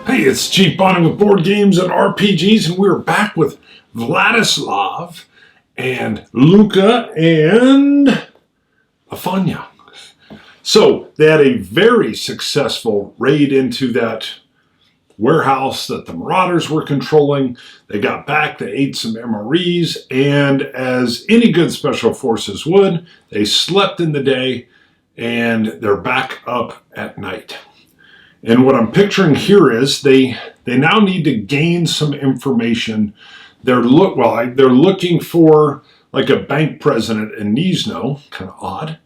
Hey, it's Chief Bonham with Board Games and RPGs, and we're back with Vladislav and Luca and Afanya. So they had a very successful raid into that warehouse that the Marauders were controlling. They got back, they ate some MREs, and as any good special forces would, they slept in the day and they're back up at night. And what I'm picturing here is they now need to gain some information. They're looking for like a bank president in Nizhno, kind of odd.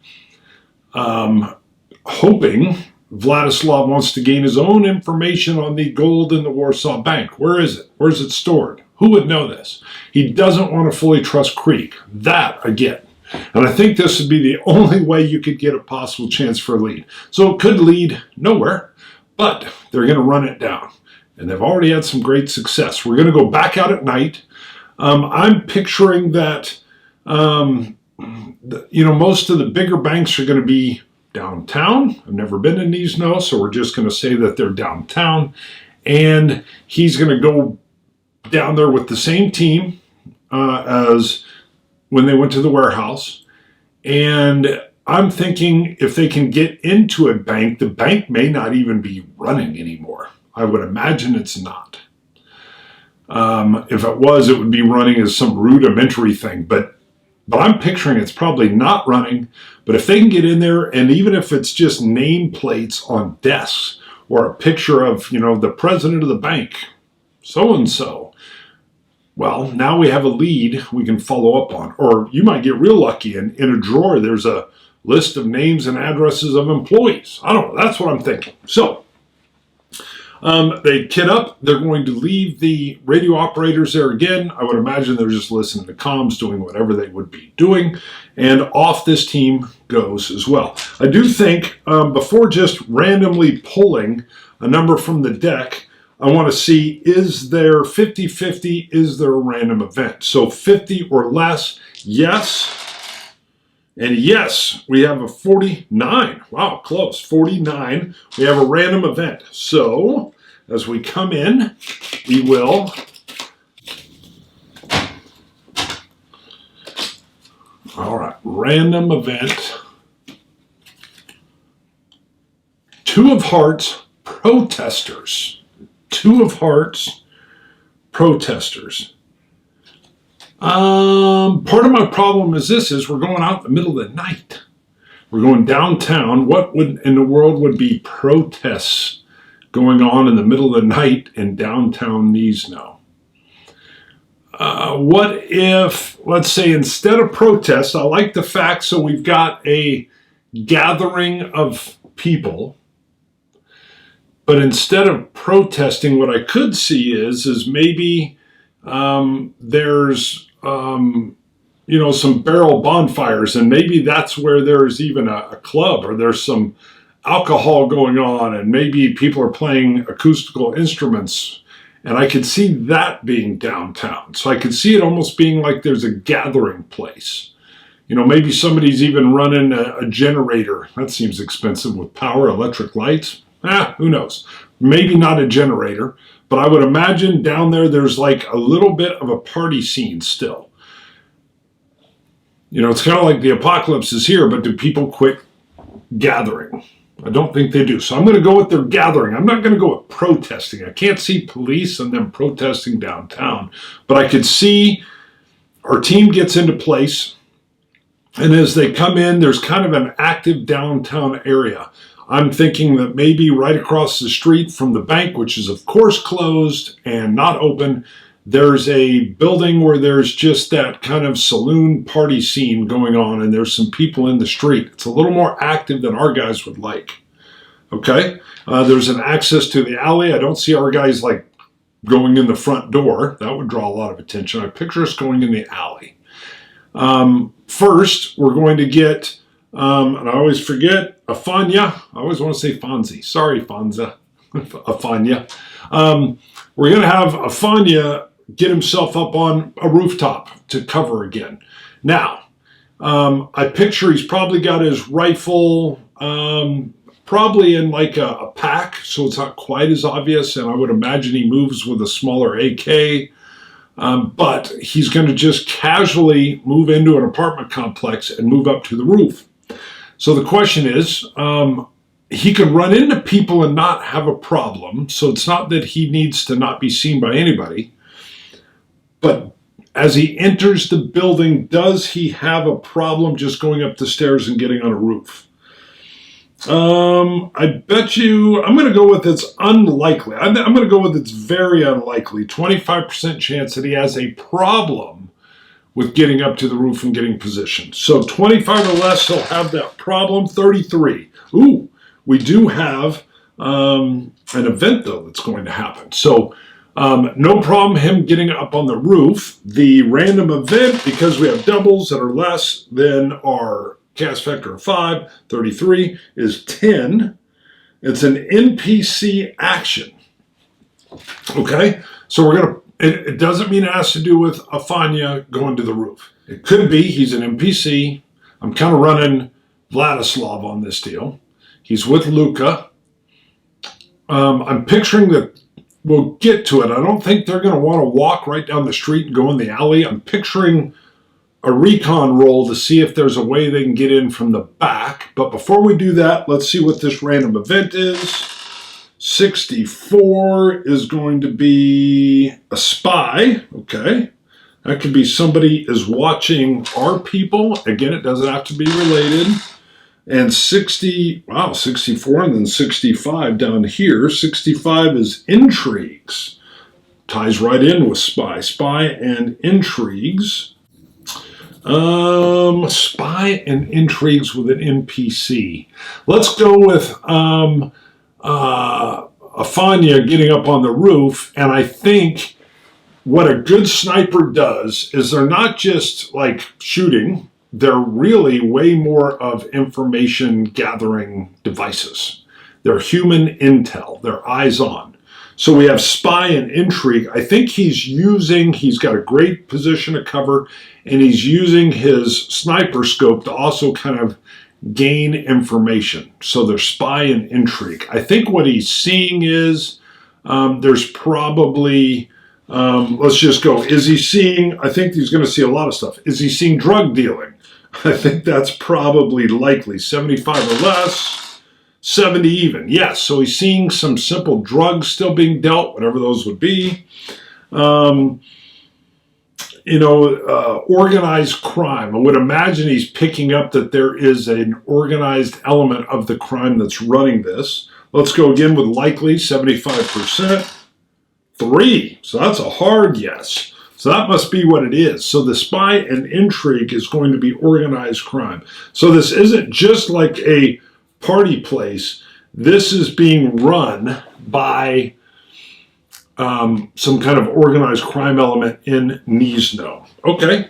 Hoping Vladislav wants to gain his own information on the gold in the Warsaw Bank. Where is it? Where's it stored? Who would know this? He doesn't want to fully trust Krieg. That again. And I think this would be the only way you could get a possible chance for a lead. So it could lead nowhere. But they're going to run it down. And they've already had some great success. We're going to go back out at night. I'm picturing that, most of the bigger banks are going to be downtown. I've never been to Nizhno, so we're just going to say that they're downtown. And he's going to go down there with the same team as when they went to the warehouse. And I'm thinking if they can get into a bank, the bank may not even be running anymore. I would imagine it's not. If it was, it would be running as some rudimentary thing. But I'm picturing it's probably not running. But if they can get in there, and even if it's just nameplates on desks or a picture of, the president of the bank, so-and-so, well, now we have a lead we can follow up on. Or you might get real lucky and in a drawer there's a list of names and addresses of employees. I don't know. That's what I'm thinking. So they kit up. They're going to leave the radio operators there again. I would imagine they're just listening to comms, doing whatever they would be doing. And off this team goes as well. I do think before just randomly pulling a number from the deck, I want to see, is there 50-50? Is there a random event? So 50 or less, yes. And yes, we have a 49. Wow, close. 49. We have a random event. So, as we come in, we will all right, random event. 2 of hearts, protesters. 2 of hearts, protesters. Part of my problem is we're going out in the middle of the night. We're going downtown. What in the world would be protests going on in the middle of the night in downtown Nizhno? What if, let's say, instead of protests, I like the fact, so we've got a gathering of people, but instead of protesting, what I could see is maybe there's some barrel bonfires, and maybe that's where there's even a club, or there's some alcohol going on, and maybe people are playing acoustical instruments, and I could see that being downtown. So I could see it almost being like there's a gathering place. Maybe somebody's even running a generator. That seems expensive with power, electric lights. Who knows? Maybe not a generator. But I would imagine down there's like a little bit of a party scene still. It's kind of like the apocalypse is here, but do people quit gathering? I don't think they do. So I'm going to go with their gathering. I'm not going to go with protesting. I can't see police and them protesting downtown. But I could see our team gets into place. And as they come in, there's kind of an active downtown area. I'm thinking that maybe right across the street from the bank, which is of course closed and not open, there's a building where there's just that kind of saloon party scene going on, and there's some people in the street. It's a little more active than our guys would like. Okay? There's an access to the alley. I don't see our guys like going in the front door. That would draw a lot of attention. I picture us going in the alley. First, we're going to get and I always forget, Afanya. I always want to say Fonzie. Sorry, Fonza. Afanya. We're going to have Afanya get himself up on a rooftop to cover again. Now, I picture he's probably got his rifle probably in like a pack, so it's not quite as obvious, and I would imagine he moves with a smaller AK. But he's going to just casually move into an apartment complex and move up to the roof. So the question is, he could run into people and not have a problem. So it's not that he needs to not be seen by anybody. But as he enters the building, does he have a problem just going up the stairs and getting on a roof? I bet you, I'm going to go with it's unlikely. I'm going to go with it's very unlikely. 25% chance that he has a problem with getting up to the roof and getting positioned. So 25 or less, he'll have that problem. 33. Ooh, we do have an event, though, that's going to happen. So no problem him getting up on the roof. The random event, because we have doubles that are less than our cast factor of 5, 33 is 10. It's an NPC action. Okay, so we're going to, it doesn't mean it has to do with Afanya going to the roof. It could be he's an NPC. I'm kind of running Vladislav on this deal. He's with Luca. I'm picturing that we'll get to it. I don't think they're going to want to walk right down the street and go in the alley. I'm picturing a recon roll to see if there's a way they can get in from the back. But before we do that, let's see what this random event is. 64 is going to be a spy. Okay. That could be somebody is watching our people. Again, it doesn't have to be related. And 64 and then 65 down here. 65 is intrigues. Ties right in with spy. Spy and intrigues. Spy and intrigues with an NPC. Let's go with Afanya getting up on the roof, and I think what a good sniper does is they're not just like shooting, they're really way more of information gathering devices. They're human intel, they're eyes on. So we have spy and intrigue. I think he's got a great position of cover, and he's using his sniper scope to also kind of gain information. So there's spy and intrigue. I think what he's seeing is there's probably, let's just go, is he seeing, I think he's going to see a lot of stuff. Is he seeing drug dealing? I think that's probably likely. 75 or less. 70 even, yes. So he's seeing some simple drugs still being dealt, whatever those would be. Organized crime. I would imagine he's picking up that there is an organized element of the crime that's running this. Let's go again with likely, 75%. 3, so that's a hard yes. So that must be what it is. So the spy and intrigue is going to be organized crime. So this isn't just like a party place. This is being run by some kind of organized crime element in Nizhno. Okay,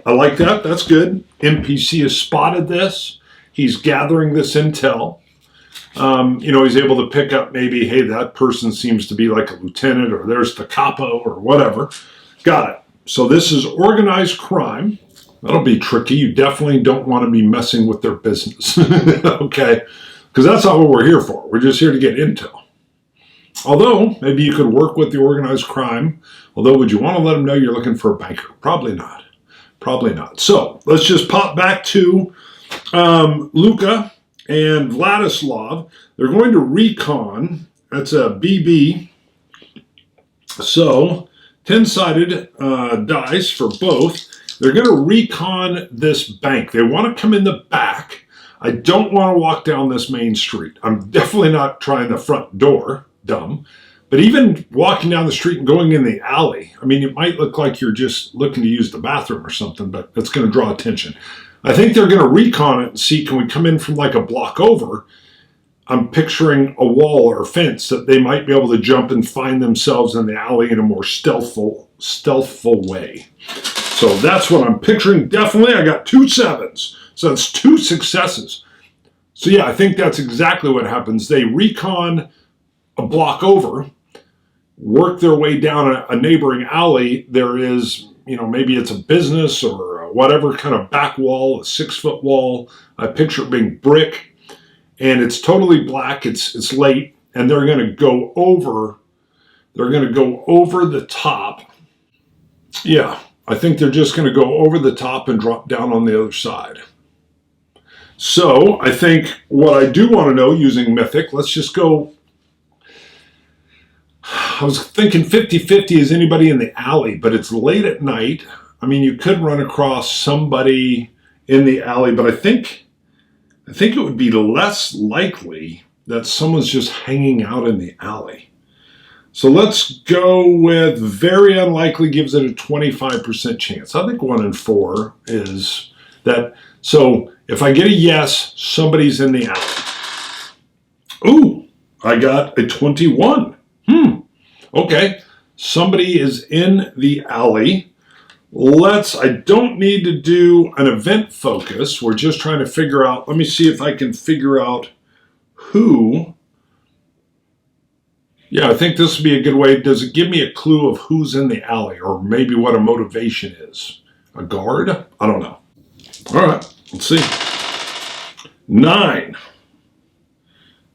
I like that. That's good. NPC has spotted this. He's gathering this intel. He's able to pick up maybe, hey, that person seems to be like a lieutenant, or there's the capo or whatever. Got it. So this is organized crime. That'll be tricky. You definitely don't want to be messing with their business. Okay? Because that's not what we're here for. We're just here to get intel. Although, maybe you could work with the organized crime. Although, would you want to let them know you're looking for a banker? Probably not. Probably not. So, let's just pop back to Luca and Vladislav. They're going to recon. That's a BB. So, 10-sided dice for both. They're going to recon this bank. They want to come in the back. I don't want to walk down this main street. I'm definitely not trying the front door, dumb. But even walking down the street and going in the alley, I mean, it might look like you're just looking to use the bathroom or something, but it's going to draw attention. I think they're going to recon it and see, can we come in from like a block over? I'm picturing a wall or a fence that they might be able to jump and find themselves in the alley in a more stealthful way. So that's what I'm picturing. Definitely, I got 2 7s. So that's 2 successes. So yeah, I think that's exactly what happens. They recon a block over, work their way down a neighboring alley. There is, maybe it's a business or whatever kind of back wall, a 6-foot wall. I picture it being brick. and it's totally black. It's late, and they're going to go over. They're going to go over the top. Yeah, I think they're just going to go over the top and drop down on the other side. So I think what I do want to know using Mythic, let's just go. I was thinking 50-50 is anybody in the alley, but it's late at night. I mean, you could run across somebody in the alley, but I think it would be less likely that someone's just hanging out in the alley. So let's go with very unlikely, gives it a 25% chance. I think 1 in 4 is that. So if I get a yes, somebody's in the alley. Ooh, I got a 21. Okay, somebody is in the alley. I don't need to do an event focus. We're just trying to figure out, let me see if I can figure out who. Yeah, I think this would be a good way. Does it give me a clue of who's in the alley, or maybe what a motivation is? A guard? I don't know. All right, let's see. 9.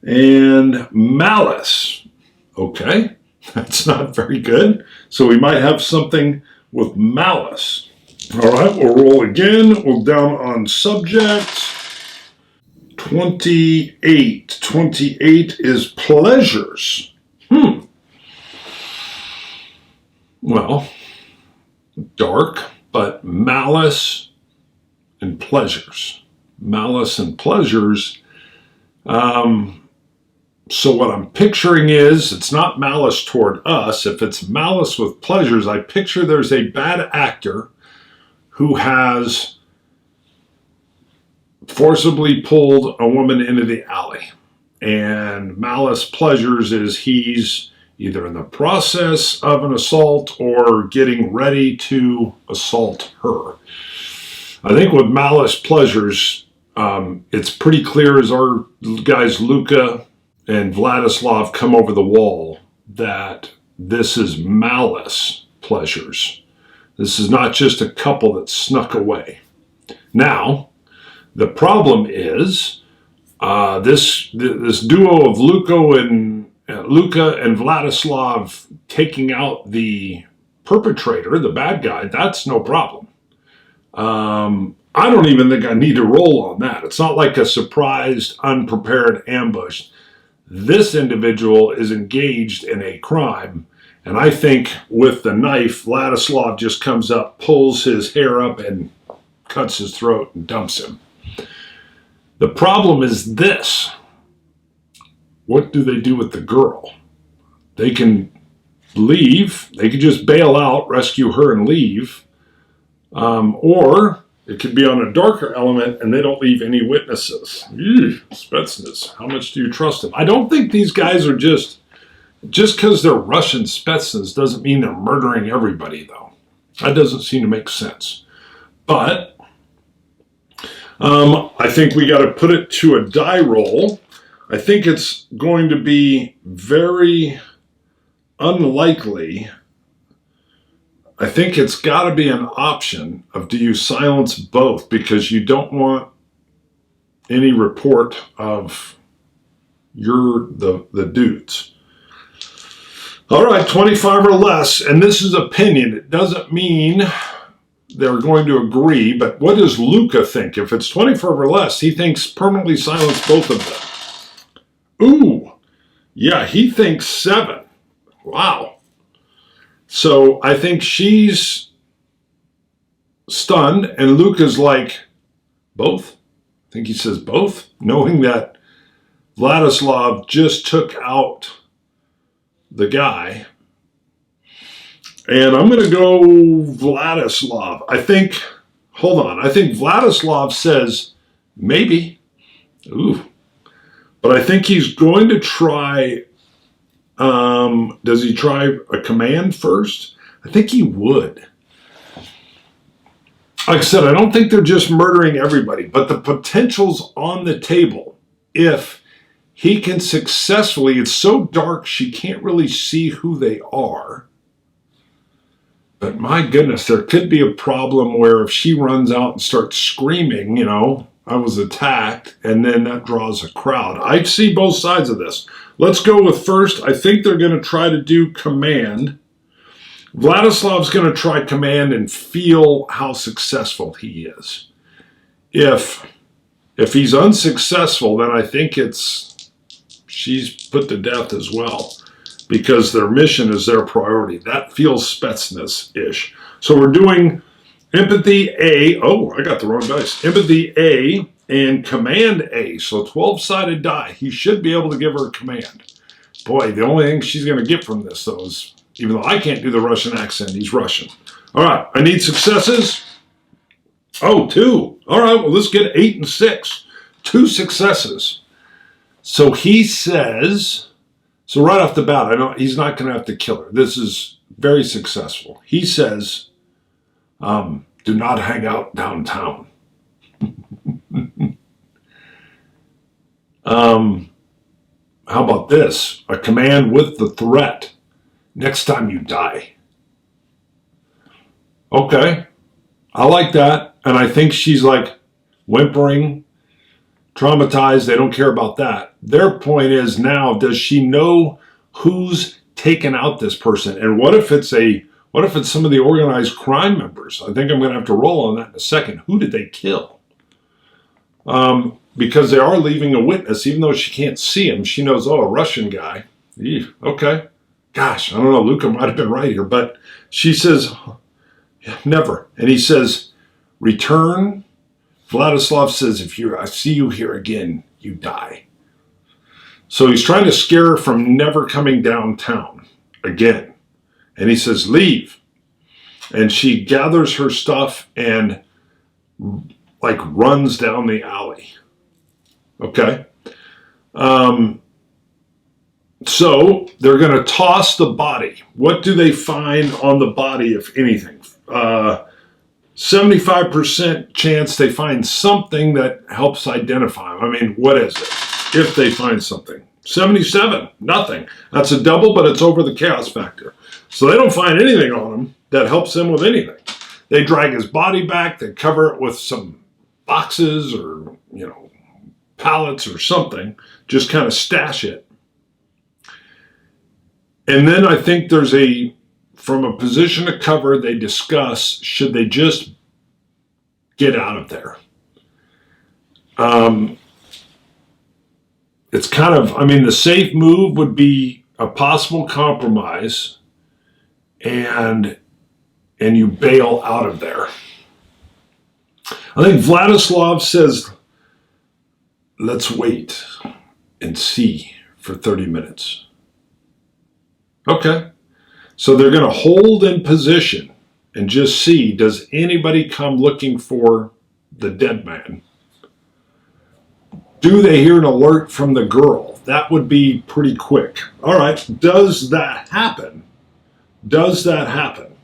And malice. Okay. That's not very good. So we might have something with malice. All right, we'll roll again. We'll down on subjects. 28. 28 is pleasures. Well, dark, but malice and pleasures. Malice and pleasures. So what I'm picturing is, it's not malice toward us. If it's malice with pleasures, I picture there's a bad actor who has forcibly pulled a woman into the alley. And malice pleasures is he's either in the process of an assault or getting ready to assault her. I think with malice pleasures, it's pretty clear as our guys Luca and Vladislav come over the wall that this is malice pleasures. This is not just a couple that snuck away. Now, the problem is this duo of Luca and Vladislav taking out the perpetrator, the bad guy. That's no problem. I don't even think I need to roll on that. It's not like a surprised, unprepared ambush. This individual is engaged in a crime, and I think with the knife, Vladislav just comes up, pulls his hair up, and cuts his throat and dumps him. The problem is this. What do they do with the girl? They can leave. They could just bail out, rescue her, and leave. Or it could be on a darker element and they don't leave any witnesses. Spetsnaz, how much do you trust them? I don't think these guys are just because they're Russian Spetsnaz doesn't mean they're murdering everybody, though. That doesn't seem to make sense. But I think we got to put it to a die roll. I think it's going to be very unlikely. I think it's got to be an option of do you silence both, because you don't want any report of the dudes. All right, 25 or less, and this is opinion. It doesn't mean they're going to agree, but what does Luca think? If it's 25 or less, he thinks permanently silence both of them. Ooh, yeah, he thinks 7. Wow. So I think she's stunned, and Luca's like, both? I think he says both, knowing that Vladislav just took out the guy. And I'm going to go Vladislav. I think Vladislav says maybe. Ooh. But I think he's going to try, does he try a command first? I think he would. Like I said, I don't think they're just murdering everybody, but the potential's on the table. If he can successfully, it's so dark she can't really see who they are. But my goodness, there could be a problem where if she runs out and starts screaming, I was attacked, and then that draws a crowd. I see both sides of this. Let's go with first. I think they're going to try to do command. Vladislav's going to try command and feel how successful he is. If he's unsuccessful, then I think she's put to death as well, because their mission is their priority. That feels Spetsnaz-ish. So we're doing empathy A. Oh, I got the wrong dice. Empathy A and command A. So 12-sided die. He should be able to give her a command. Boy, the only thing she's going to get from this, though, is, even though I can't do the Russian accent, he's Russian. All right, I need successes. Oh, 2. All right, well, let's get 8 and 6. 2 successes. So he says, so right off the bat, I know he's not going to have to kill her. This is very successful. He says, do not hang out downtown. How about this? A command with the threat. Next time you die. Okay. I like that. And I think she's like whimpering, traumatized. They don't care about that. Their point is now, does she know who's taken out this person? And what if it's some of the organized crime members? I think I'm going to have to roll on that in a second. Who did they kill? Because they are leaving a witness, even though she can't see him. She knows, oh, a Russian guy. Eesh, okay. Gosh, I don't know. Luca might have been right here. But she says, never. And he says, return. Vladislav says, if I see you here again, you die. So he's trying to scare her from never coming downtown again. And he says, leave. And she gathers her stuff and like runs down the alley. Okay. So they're going to toss the body. What do they find on the body, if anything? 75% chance they find something that helps identify them. I mean, what is it? If they find something. 77, nothing. That's a double, but it's over the chaos factor. So they don't find anything on him that helps them with anything. They drag his body back. They cover it with some boxes or, pallets or something. Just kind of stash it. And then I think from a position of cover, they discuss, should they just get out of there? It's kind of, the safe move would be a possible compromise, and you bail out of there. I think Vladislav says, let's wait and see for 30 minutes. Okay. So they're going to hold in position and just see, does anybody come looking for the dead man? Do they hear an alert from the girl? That would be pretty quick. All right. Does that happen? Does that happen?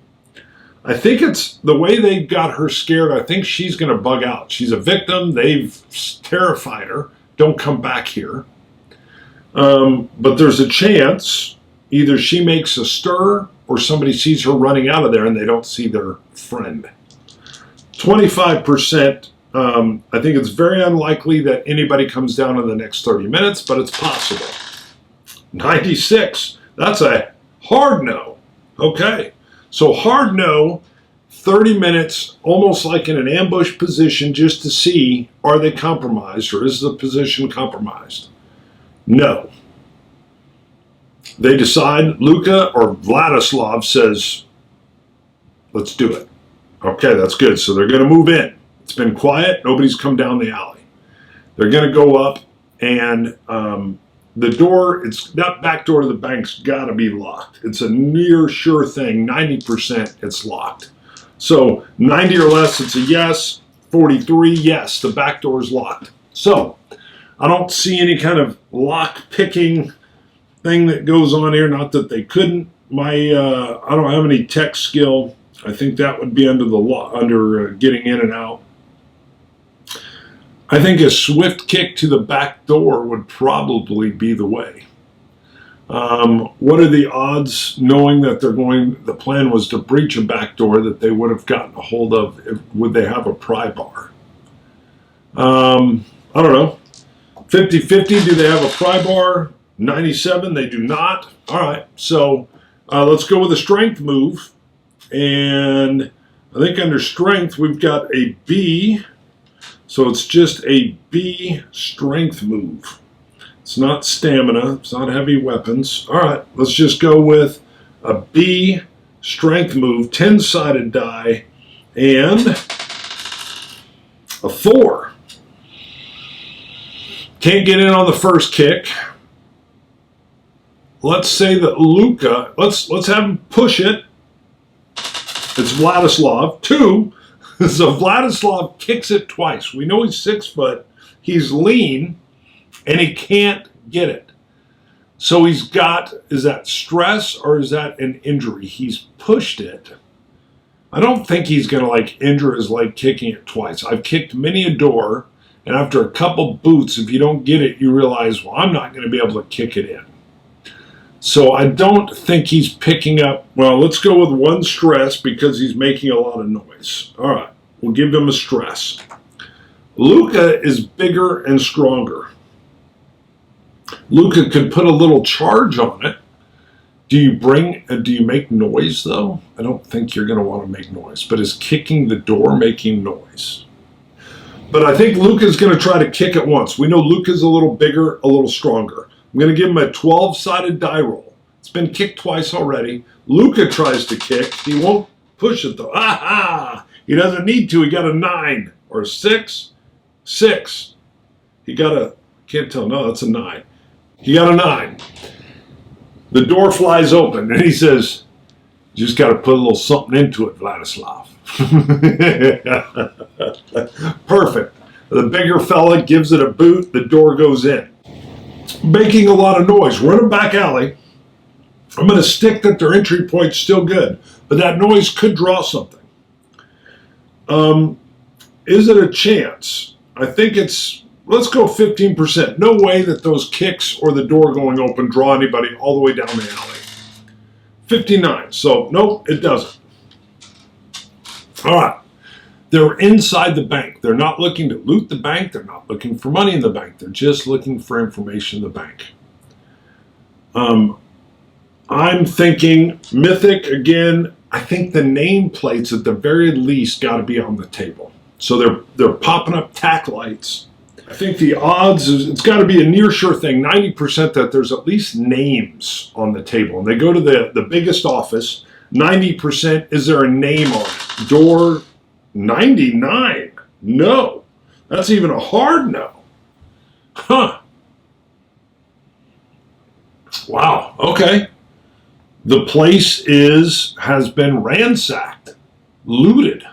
I think it's the way they got her scared. I think she's going to bug out. She's a victim. They've terrified her. Don't come back here. But there's a chance either she makes a stir or somebody sees her running out of there and they don't see their friend. 25%, I think it's very unlikely that anybody comes down in the next 30 minutes, but it's possible. 96, that's a hard no. Okay, so hard no, 30 minutes, almost like in an ambush position just to see, are they compromised or is the position compromised? No. They decide, Luca or Vladislav says, let's do it. Okay, that's good. So they're going to move in. It's been quiet. Nobody's come down the alley. They're going to go up, and the door, that back door to the bank's got to be locked. It's a near sure thing. 90% it's locked. So 90 or less, it's a yes. 43, yes, the back door is locked. So I don't see any kind of lock picking thing that goes on here. Not that they couldn't. I don't have any tech skill. I think that would be under getting in and out. I think a swift kick to the back door would probably be the way. What are the odds, knowing that the plan was to breach a back door, that they would have gotten a hold of? Would they have a pry bar? I don't know. 50-50, do they have a pry bar? 97, they do not. All right, so let's go with a strength move. And I think under strength, we've got a B. So it's just a B strength move. It's not stamina. It's not heavy weapons. All right, let's just go with a B strength move, 10-sided die, and a 4. Can't get in on the first kick. Let's say that Luca, let's have him push it. It's Vladislav. 2. So Vladislav kicks it twice. We know he's 6 foot. He's lean, and he can't get it. So he's got, is that stress or is that an injury? He's pushed it. I don't think he's going to like injure his leg kicking it twice. I've kicked many a door, and after a couple boots, if you don't get it, you realize, well, I'm not going to be able to kick it in. So I don't think he's picking up, well, let's go with 1 stress because he's making a lot of noise. All right, we'll give him a stress. Luca is bigger and stronger. Luca could put a little charge on it. Do you make noise though? I don't think you're going to want to make noise, but is kicking the door making noise? But I think Luca's going to try to kick it once. We know Luca's a little bigger, a little stronger. I'm going to give him a 12-sided die roll. It's been kicked twice already. Luca tries to kick. He won't push it though. Ah! He doesn't need to. He got a 9 or a 6. 6. He got a, can't tell. No, that's a 9. He got a 9. The door flies open and he says, "You just got to put a little something into it, Vladislav." Perfect. The bigger fella gives it a boot. The door goes in. Making a lot of noise. We're in a back alley. I'm going to stick that their entry point's still good, but that noise could draw something. Is it a chance? I think it's, let's go 15%. No way that those kicks or the door going open draw anybody all the way down the alley. 59. So, nope, it doesn't. All right. They're inside the bank. They're not looking to loot the bank. They're not looking for money in the bank. They're just looking for information in the bank. I'm thinking Mythic again. I think the nameplates at the very least got to be on the table. So they're popping up tack lights. I think the odds is it's got to be a near sure thing, 90% that there's at least names on the table. And they go to the biggest office, 90% is there a name on it? Door 99. No. That's even a hard no. Huh. Wow. Okay. The place has been ransacked, looted.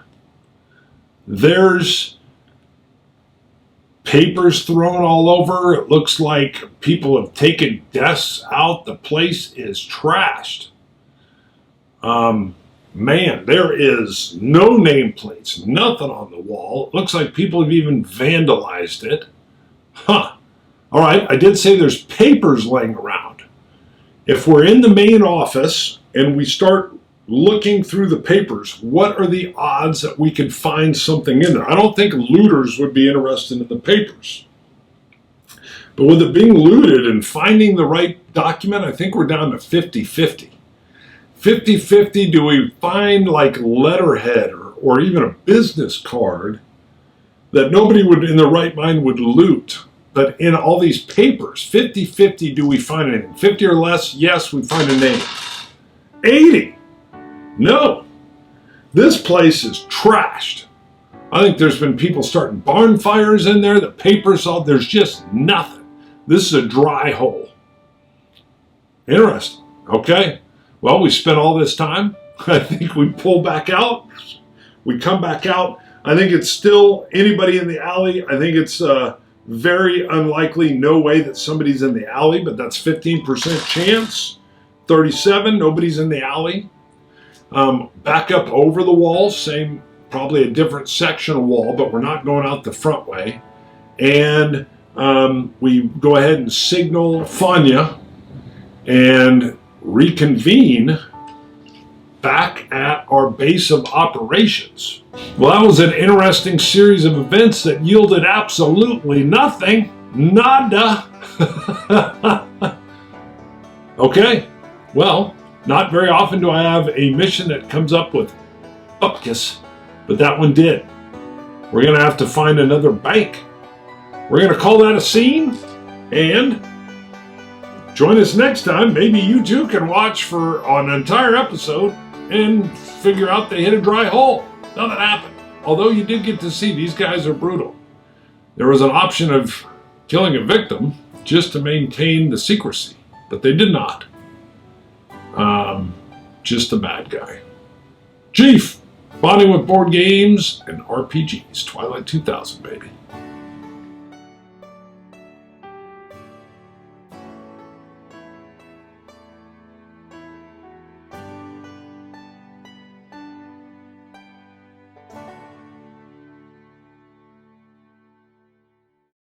There's papers thrown all over. It looks like people have taken desks out. The place is trashed. Man, there is no nameplates, nothing on the wall. It looks like people have even vandalized it. Huh. All right, I did say there's papers laying around. If we're in the main office and we start looking through the papers, what are the odds that we could find something in there? I don't think looters would be interested in the papers. But with it being looted and finding the right document, I think we're down to 50-50. 50-50, do we find like letterhead or even a business card that nobody would in their right mind would loot? But in all these papers, 50-50, do we find anything? 50 or less, yes, we find a name. 80, no. This place is trashed. I think there's been people starting barn fires in there, the papers, all, there's just nothing. This is a dry hole. Interesting, okay. Well, we spent all this time. I think we pull back out. We come back out. I think it's still anybody in the alley. I think it's very unlikely, no way that somebody's in the alley, but that's 15% chance. 37, nobody's in the alley. Back up over the wall, same, probably a different section of wall, but we're not going out the front way. And we go ahead and signal Fanya and reconvene back at our base of operations. Well, that was an interesting series of events that yielded absolutely nothing. Nada. Okay, well, not very often do I have a mission that comes up with upkiss, but that one did. We're going to have to find another bank. We're going to call that a scene, and join us next time. Maybe you too can watch for an entire episode and figure out they hit a dry hole. Nothing happened. Although you did get to see these guys are brutal. There was an option of killing a victim just to maintain the secrecy, but they did not. Just a bad guy. Chief, bonding with board games and RPGs. Twilight 2000, baby.